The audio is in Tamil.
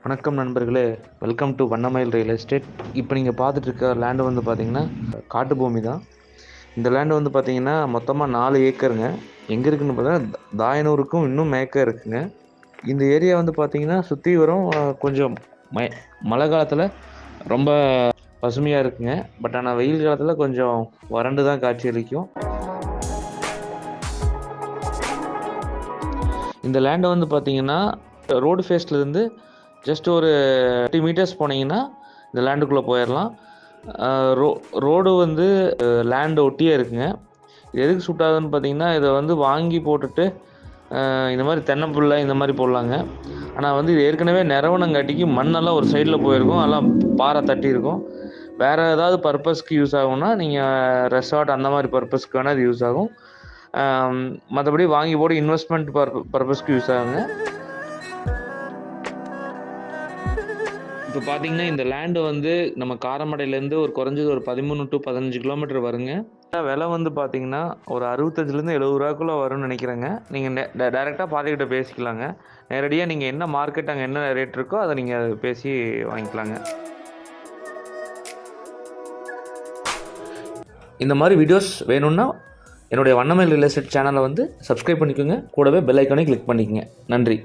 வணக்கம் நண்பர்களே, வெல்கம் டு வண்ணமயில் ரியல் எஸ்டேட். இப்போ நீங்கள் பார்த்துட்டு இருக்க லேண்டு வந்து பார்த்தீங்கன்னா காட்டு பூமி தான். இந்த லேண்டு வந்து பார்த்தீங்கன்னா மொத்தமாக 4 ஏக்கருங்க. எங்கே இருக்குதுன்னு பார்த்தீங்கன்னா தாயனூருக்கும் இன்னும் மேற்க இருக்குங்க. இந்த ஏரியா வந்து பார்த்தீங்கன்னா சுற்றி வரும் கொஞ்சம் மழை காலத்தில் ரொம்ப பசுமையாக இருக்குங்க. பட் ஆனால் வெயில் காலத்தில் கொஞ்சம் வறண்டு தான் காட்சி அளிக்கும். இந்த லேண்டை வந்து பார்த்தீங்கன்னா ரோடு ஃபேஸ்லேருந்து ஜஸ்ட் ஒரு 30 மீட்டர்ஸ் போனீங்கன்னா இந்த லேண்டுக்குள்ளே போயிடலாம். ரோடு வந்து லேண்டு ஒட்டியே இருக்குங்க. இது எதுக்கு சூட் ஆகுதுன்னு பார்த்தீங்கன்னா, இதை வந்து வாங்கி போட்டுட்டு இந்த மாதிரி தென்னம்புல்லை இந்த மாதிரி போடலாங்க. ஆனால் வந்து இது ஏற்கனவே நிறவனங்காட்டிக்கு மண்ணெல்லாம் ஒரு சைடில் போயிருக்கும், அதெல்லாம் பாறை தட்டியிருக்கும். வேறு ஏதாவது பர்பஸ்க்கு யூஸ் ஆகும்னா நீங்கள் ரெசார்ட் அந்த மாதிரி பர்பஸ்க்கு வேணால் இது யூஸ் ஆகும். மற்றபடி வாங்கி போட்டு இன்வெஸ்ட்மெண்ட் பர்பஸ்க்கு யூஸ் ஆகுங்க. இப்போ பார்த்தீங்கன்னா இந்த லேண்டு வந்து நம்ம காரமடையிலேருந்து ஒரு குறைஞ்சது ஒரு 13 to 15 கிலோமீட்டர் வருங்க. விலை வந்து பார்த்தீங்கன்னா ஒரு 65லேருந்து 70 ரூபாக்குள்ளே வரும்னு நினைக்கிறேங்க. நீங்கள் டைரெக்டாக பார்ட்டிகிட்ட பேசிக்கலாங்க. நேரடியாக நீங்கள் என்ன மார்க்கெட் அங்கே என்ன ரேட் இருக்கோ அதை நீங்கள் பேசி வாங்கிக்கலாங்க. இந்த மாதிரி வீடியோஸ் வேணும்னா என்னுடைய வண்ணமயில் ரியல் எஸ்டேட் சேனலை வந்து சப்ஸ்கிரைப் பண்ணிக்கோங்க. கூடவே பெல் ஐக்கானை கிளிக் பண்ணிக்கோங்க. நன்றி.